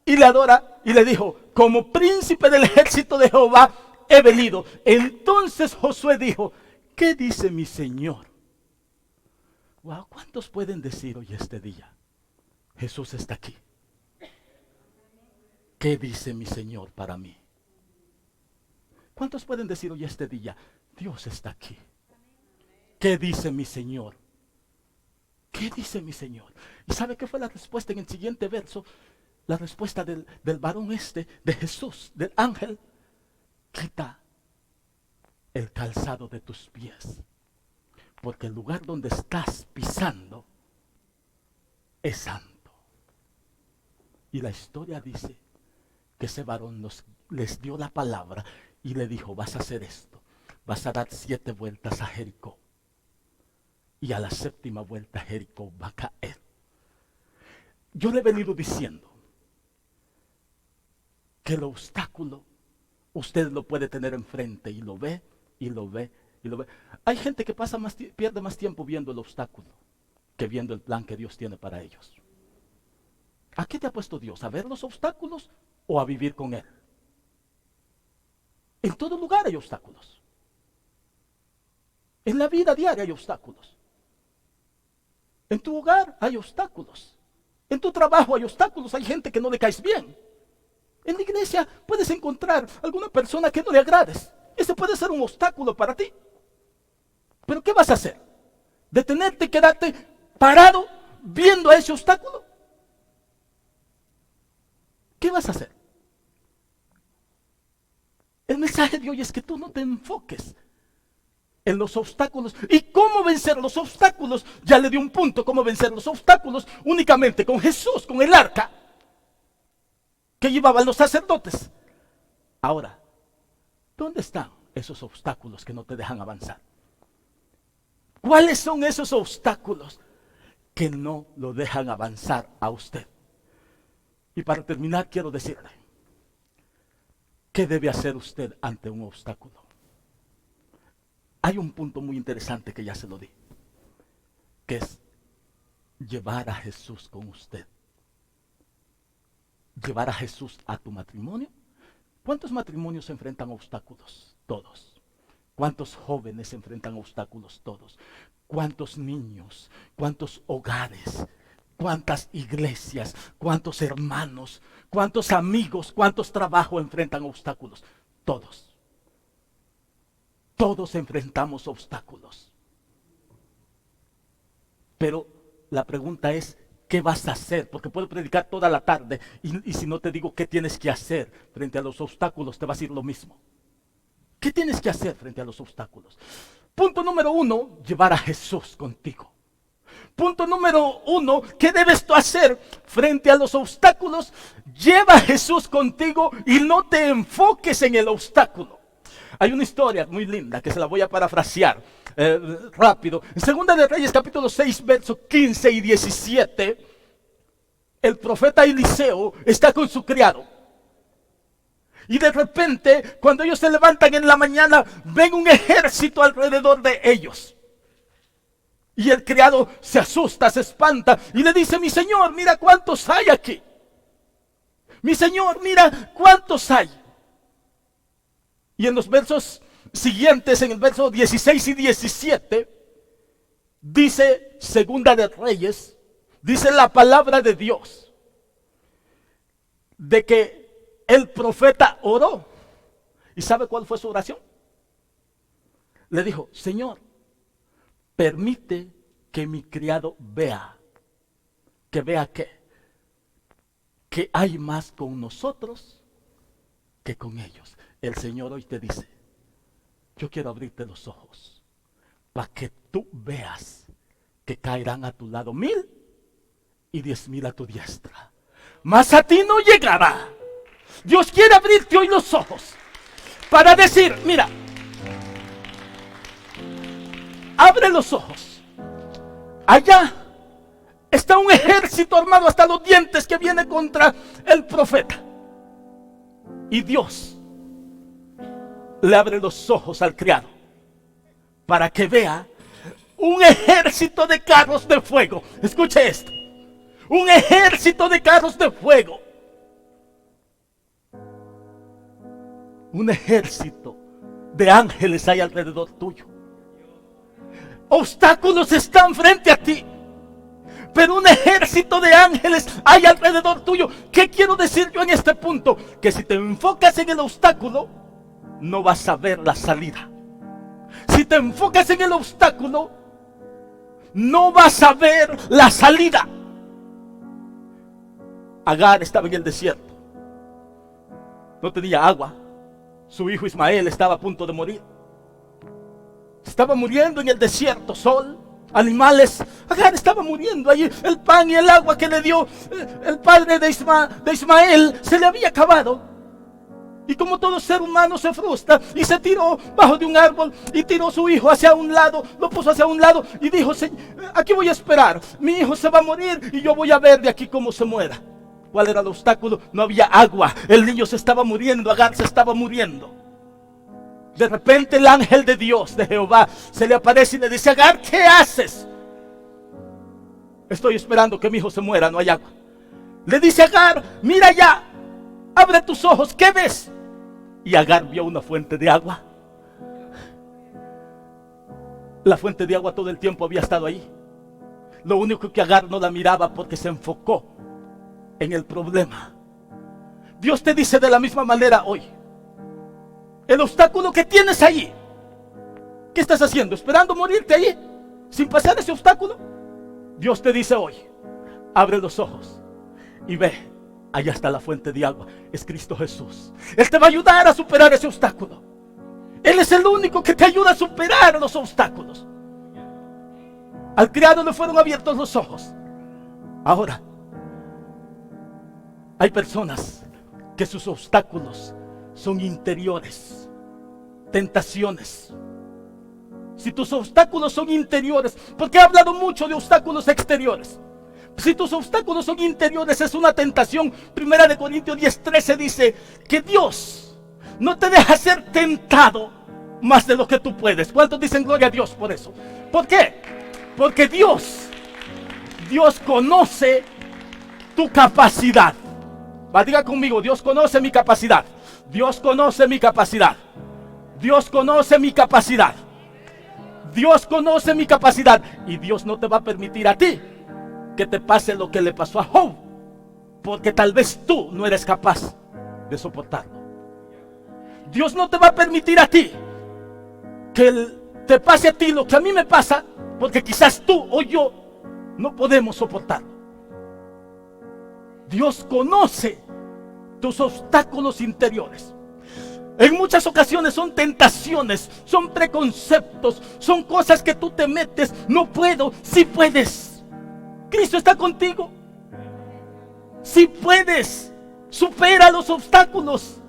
y le adora, y le dijo, como príncipe del ejército de Jehová he venido. Entonces Josué dijo, ¿qué dice mi Señor? Wow, ¿cuántos pueden decir hoy este día? Jesús está aquí. ¿Qué dice mi Señor para mí? ¿Cuántos pueden decir hoy este día? Dios está aquí. ¿Qué dice mi Señor? ¿Qué dice mi Señor? ¿Y sabe qué fue la respuesta en el siguiente verso? La respuesta del varón de Jesús, del ángel. Quita el calzado de tus pies, porque el lugar donde estás pisando es santo. Y la historia dice que ese varón les dio la palabra y le dijo, vas a hacer esto, vas a dar 7 vueltas a Jericó. Y a la 7ª vuelta Jericó va a caer. Yo le he venido diciendo que el obstáculo usted lo puede tener enfrente y lo ve, y lo ve, y lo ve. Hay gente que pierde más tiempo viendo el obstáculo que viendo el plan que Dios tiene para ellos. ¿A qué te ha puesto Dios? ¿A ver los obstáculos o a vivir con Él? En todo lugar hay obstáculos. En la vida diaria hay obstáculos. En tu hogar hay obstáculos. En tu trabajo hay obstáculos. Hay gente que no le caes bien. En la iglesia puedes encontrar alguna persona que no le agrades. Ese puede ser un obstáculo para ti. Pero ¿qué vas a hacer? ¿Detenerte, quedarte parado viendo a ese obstáculo? ¿Qué vas a hacer? El mensaje de hoy es que tú no te enfoques en los obstáculos. ¿Y cómo vencer los obstáculos? Ya le di un punto, cómo vencer los obstáculos únicamente con Jesús, con el arca que llevaban los sacerdotes. Ahora, ¿dónde están esos obstáculos que no te dejan avanzar? ¿Cuáles son esos obstáculos que no lo dejan avanzar a usted? Y para terminar, quiero decirle, ¿qué debe hacer usted ante un obstáculo? Hay un punto muy interesante que ya se lo di, que es llevar a Jesús con usted. Llevar a Jesús a tu matrimonio. ¿Cuántos matrimonios se enfrentan a obstáculos? Todos. ¿Cuántos jóvenes se enfrentan a obstáculos? Todos. ¿Cuántos niños? ¿Cuántos hogares? ¿Cuántas iglesias, cuántos hermanos, cuántos amigos, cuántos trabajos enfrentan obstáculos? Todos. Todos enfrentamos obstáculos. Pero la pregunta es, ¿qué vas a hacer? Porque puedo predicar toda la tarde y si no te digo qué tienes que hacer frente a los obstáculos, te vas a ir lo mismo. ¿Qué tienes que hacer frente a los obstáculos? Punto número 1, llevar a Jesús contigo. Punto número 1, ¿qué debes tú hacer frente a los obstáculos? Lleva a Jesús contigo y no te enfoques en el obstáculo. Hay una historia muy linda que se la voy a parafrasear rápido. En Segunda de Reyes capítulo 6, versos 15 y 17, el profeta Eliseo está con su criado. Y de repente, cuando ellos se levantan en la mañana, ven un ejército alrededor de ellos. Y el criado se asusta, se espanta y le dice: mi señor, mira cuántos hay aquí. Mi señor, mira cuántos hay. Y en los versos siguientes, en el verso 16 y 17, dice Segunda de Reyes, dice la palabra de Dios, de que el profeta oró. ¿Y sabe cuál fue su oración? Le dijo: Señor, permite que mi criado vea. ¿Que vea qué? Que hay más con nosotros que con ellos. El Señor hoy te dice: yo quiero abrirte los ojos para que tú veas que caerán a tu lado 1000 y 10,000 a tu diestra, mas a ti no llegará. Dios quiere abrirte hoy los ojos para decir: mira, abre los ojos. Allá está un ejército armado hasta los dientes que viene contra el profeta. Y Dios le abre los ojos al criado para que vea un ejército de carros de fuego. Escuche esto: un ejército de carros de fuego. Un ejército de ángeles hay alrededor tuyo. Obstáculos están frente a ti, pero un ejército de ángeles hay alrededor tuyo. ¿Qué quiero decir yo en este punto? Que si te enfocas en el obstáculo, no vas a ver la salida. Si te enfocas en el obstáculo, no vas a ver la salida. Agar estaba en el desierto. No tenía agua. Su hijo Ismael estaba a punto de morir. Estaba muriendo en el desierto, sol, animales. Agar estaba muriendo allí. El pan y el agua que le dio el padre de Ismael se le había acabado. Y como todo ser humano se frustra y se tiró bajo de un árbol y tiró su hijo hacia un lado, lo puso hacia un lado y dijo: aquí voy a esperar, mi hijo se va a morir y yo voy a ver de aquí cómo se muera. ¿Cuál era el obstáculo? No había agua, el niño se estaba muriendo, Agar se estaba muriendo. De repente el ángel de Dios, de Jehová, se le aparece y le dice: Agar, ¿qué haces? Estoy esperando que mi hijo se muera, no hay agua. Le dice Agar: mira allá, abre tus ojos, ¿qué ves? Y Agar vio una fuente de agua. La fuente de agua todo el tiempo había estado ahí. Lo único que Agar no la miraba porque se enfocó en el problema. Dios te dice de la misma manera hoy: el obstáculo que tienes allí, ¿qué estás haciendo? ¿Esperando morirte allí sin pasar ese obstáculo? Dios te dice hoy: abre los ojos y ve. Allá está la fuente de agua, es Cristo Jesús. Él te va a ayudar a superar ese obstáculo. Él es el único que te ayuda a superar los obstáculos. Al criado le fueron abiertos los ojos. Ahora, hay personas que sus obstáculos son interiores, tentaciones. Si tus obstáculos son interiores, porque he hablado mucho de obstáculos exteriores. Si tus obstáculos son interiores, es una tentación. Primera de Corintios 10:13 dice que Dios no te deja ser tentado más de lo que tú puedes. ¿Cuántos dicen gloria a Dios por eso? ¿Por qué? Porque Dios conoce tu capacidad. Diga conmigo: Dios conoce mi capacidad. Dios conoce mi capacidad. Dios conoce mi capacidad. Dios conoce mi capacidad. Y Dios no te va a permitir a ti que te pase lo que le pasó a Job, porque tal vez tú no eres capaz de soportarlo. Dios no te va a permitir a ti que te pase a ti lo que a mí me pasa, porque quizás tú o yo no podemos soportarlo. Dios conoce tus obstáculos interiores. En muchas ocasiones son tentaciones, son preconceptos, son cosas que tú te metes. No puedo, sí puedes. Cristo está contigo. Sí puedes. Supera los obstáculos.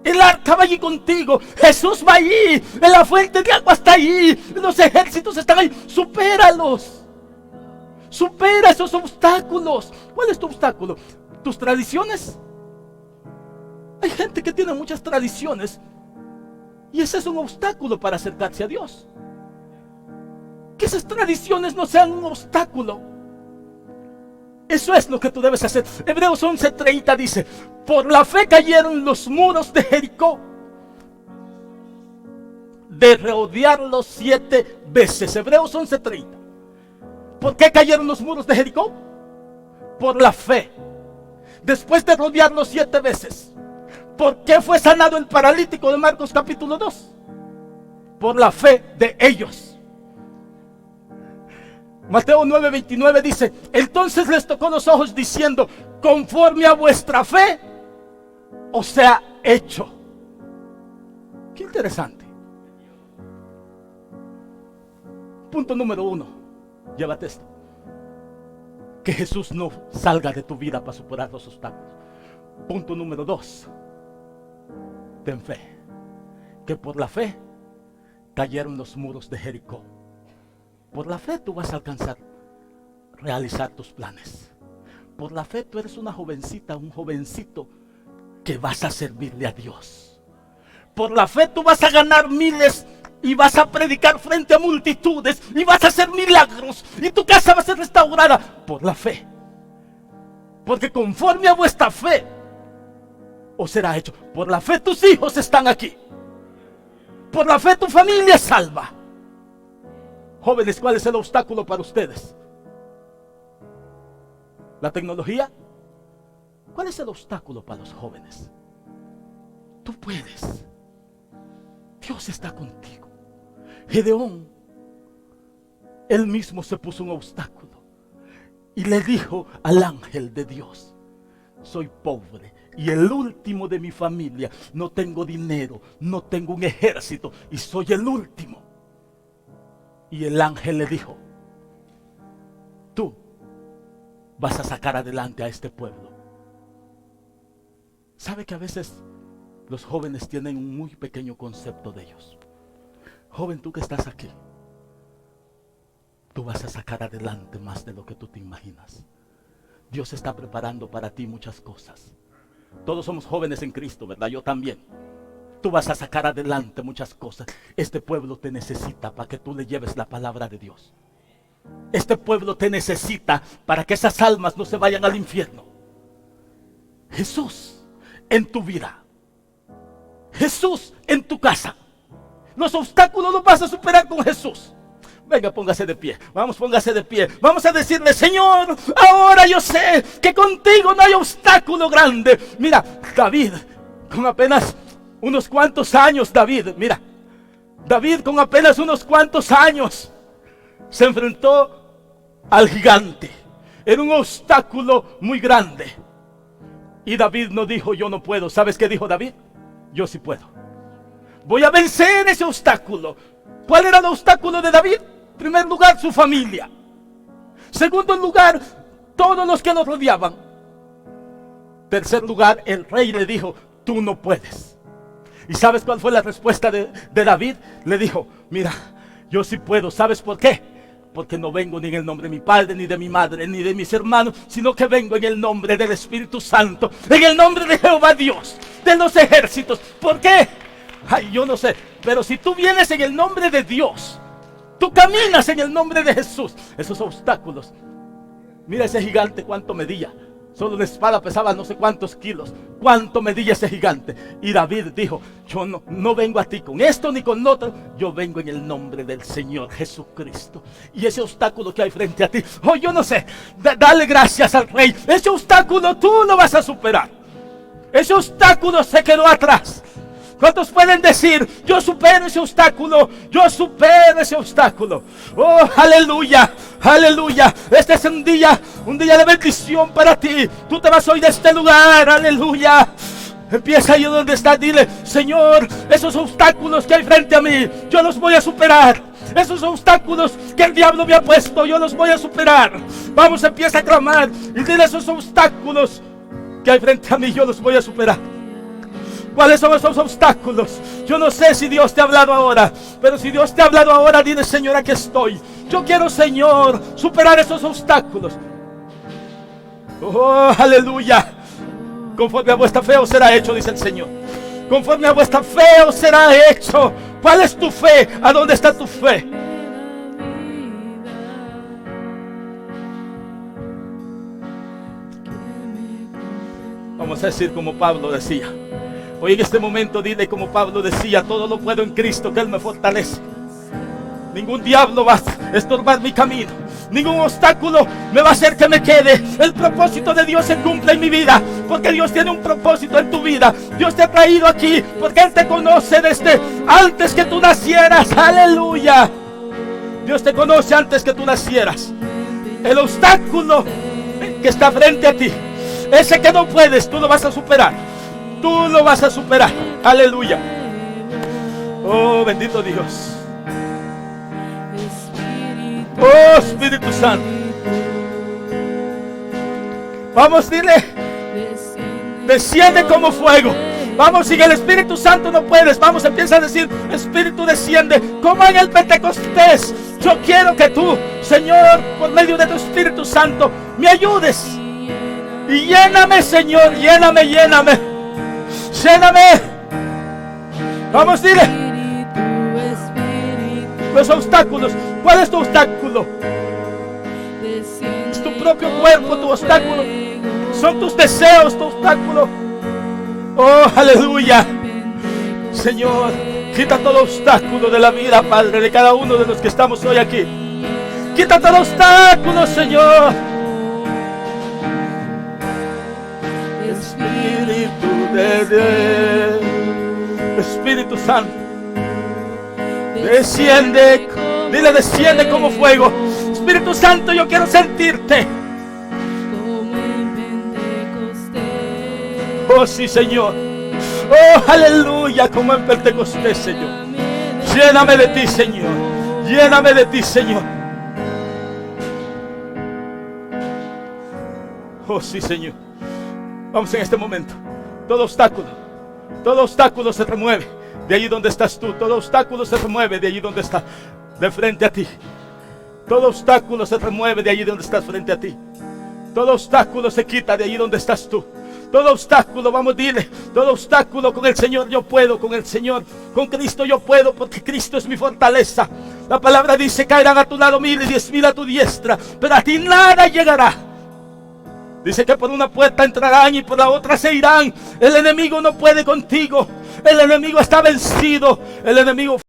El arca va allí contigo. Jesús va allí. En la fuente de agua está allí. Los ejércitos están ahí. Supéralos. Supera esos obstáculos. ¿Cuál es tu obstáculo? ¿Tus tradiciones? Hay gente que tiene muchas tradiciones y ese es un obstáculo para acercarse a Dios. Que esas tradiciones no sean un obstáculo. Eso es lo que tú debes hacer. Hebreos 11:30 dice: por la fe cayeron los muros de Jericó, de rodearlos 7 veces. Hebreos 11:30. ¿Por qué cayeron los muros de Jericó? Por la fe. Después de rodearlos 7 veces. ¿Por qué fue sanado el paralítico de Marcos capítulo 2? Por la fe de ellos. Mateo 9:29 dice: entonces les tocó los ojos diciendo: conforme a vuestra fe os sea hecho. Qué interesante. Punto número 1. Llévate esto. Que Jesús no salga de tu vida para superar los obstáculos. Punto número 2. Ten fe, que por la fe cayeron los muros de Jericó. Por la fe tú vas a alcanzar, realizar tus planes. Por la fe tú eres una jovencita, un jovencito que vas a servirle a Dios. Por la fe tú vas a ganar miles y vas a predicar frente a multitudes y vas a hacer milagros y tu casa va a ser restaurada. Por la fe. Porque conforme a vuestra fe o será hecho. Por la fe tus hijos están aquí. Por la fe tu familia es salva. Jóvenes, ¿cuál es el obstáculo para ustedes? ¿La tecnología? ¿Cuál es el obstáculo para los jóvenes? Tú puedes. Dios está contigo. Gedeón, él mismo se puso un obstáculo y le dijo al ángel de Dios: soy pobre y el último de mi familia, no tengo dinero, no tengo un ejército y soy el último. Y el ángel le dijo: tú vas a sacar adelante a este pueblo. ¿Sabe que a veces los jóvenes tienen un muy pequeño concepto de ellos? Joven, tú que estás aquí, tú vas a sacar adelante más de lo que tú te imaginas. Dios está preparando para ti muchas cosas. Todos somos jóvenes en Cristo, ¿verdad? Yo también. Tú vas a sacar adelante muchas cosas. Este pueblo te necesita para que tú le lleves la palabra de Dios. Este pueblo te necesita para que esas almas no se vayan al infierno. Jesús en tu vida. Jesús en tu casa. Los obstáculos los vas a superar con Jesús. Venga, póngase de pie. Vamos, póngase de pie. Vamos a decirle: Señor, ahora yo sé que contigo no hay obstáculo grande. Mira, David, con apenas unos cuantos años, David con apenas unos cuantos años se enfrentó al gigante. Era un obstáculo muy grande. Y David no dijo: yo no puedo. ¿Sabes qué dijo David? Yo sí puedo. Voy a vencer ese obstáculo. ¿Cuál era el obstáculo de David? En primer lugar, su familia. Segundo lugar, todos los que lo rodeaban. Tercer lugar, el rey le dijo: tú no puedes. ¿Y sabes cuál fue la respuesta de David? Le dijo: mira, yo sí puedo. ¿Sabes por qué? Porque no vengo ni en el nombre de mi padre, ni de mi madre, ni de mis hermanos, sino que vengo en el nombre del Espíritu Santo, en el nombre de Jehová Dios, de los ejércitos. ¿Por qué? Ay, yo no sé, pero si tú vienes en el nombre de Dios, tú caminas en el nombre de Jesús, esos obstáculos. Mira ese gigante cuánto medía, Solo la espada pesaba no sé cuántos kilos. ¿Cuánto medía ese gigante? Y David dijo, yo no vengo a ti con esto ni con otro. Yo vengo en el nombre del Señor Jesucristo. Y ese obstáculo que hay frente a ti, yo no sé, dale gracias al Rey. Ese obstáculo tú lo vas a superar. Ese obstáculo se quedó atrás. ¿Cuántos pueden decir, yo supero ese obstáculo? Yo supero ese obstáculo. Oh, aleluya, aleluya. Este es un día de bendición para ti. Tú te vas hoy de este lugar, aleluya. Empieza ahí donde estás, dile, Señor, esos obstáculos que hay frente a mí, yo los voy a superar. Esos obstáculos que el diablo me ha puesto, yo los voy a superar. Vamos, empieza a clamar y dile, esos obstáculos que hay frente a mí, yo los voy a superar. ¿Cuáles son esos obstáculos? Yo no sé si Dios te ha hablado ahora, pero si Dios te ha hablado ahora, dile, Señor, aquí estoy. Yo quiero, Señor, superar esos obstáculos. Oh, aleluya. Conforme a vuestra fe os será hecho, dice el Señor. Conforme a vuestra fe os será hecho. ¿Cuál es tu fe? ¿A dónde está tu fe? Vamos a decir como Pablo decía. Hoy en este momento dile como Pablo decía, todo lo puedo en Cristo que Él me fortalece. Ningún diablo va a estorbar mi camino. Ningún obstáculo me va a hacer que me quede. El propósito de Dios se cumple en mi vida, porque Dios tiene un propósito en tu vida. Dios te ha traído aquí porque Él te conoce desde antes que tú nacieras. Aleluya. Dios te conoce antes que tú nacieras. El obstáculo que está frente a ti, ese que no puedes, tú lo vas a superar. Tú lo vas a superar. Aleluya. Oh, bendito Dios. Oh, Espíritu Santo. Vamos, dile. Desciende como fuego. Vamos, si el Espíritu Santo no puedes, vamos, empieza a decir, Espíritu desciende, como en el Pentecostés. Yo quiero que tú, Señor, por medio de tu Espíritu Santo, me ayudes. Y lléname, Señor, lléname, lléname. Lléname. Vamos, dile. Los obstáculos. ¿Cuál es tu obstáculo? Es tu propio cuerpo, tu obstáculo. Son tus deseos, tu obstáculo. Oh, aleluya. Señor, quita todo obstáculo de la vida, Padre, de cada uno de los que estamos hoy aquí. Quita todo obstáculo, Señor. Espíritu de Dios, Espíritu Santo, desciende. Dile, desciende como fuego. Espíritu Santo, yo quiero sentirte. Oh, sí, Señor. Oh, aleluya, como en Pentecostés, Señor. Lléname de ti, Señor. Lléname de ti, Señor. Oh, sí, Señor. Vamos en este momento. Todo obstáculo se remueve de allí donde estás tú. Todo obstáculo se remueve de allí donde está, de frente a ti. Todo obstáculo se remueve de allí donde estás frente a ti. Todo obstáculo se quita de allí donde estás tú. Todo obstáculo, vamos, dile, todo obstáculo con el Señor yo puedo, con el Señor, con Cristo yo puedo, porque Cristo es mi fortaleza. La palabra dice, caerán a tu lado 1000 y 10,000 a tu diestra, pero a ti nada llegará. Dice que por una puerta entrarán y por la otra se irán. El enemigo no puede contigo. El enemigo está vencido. El enemigo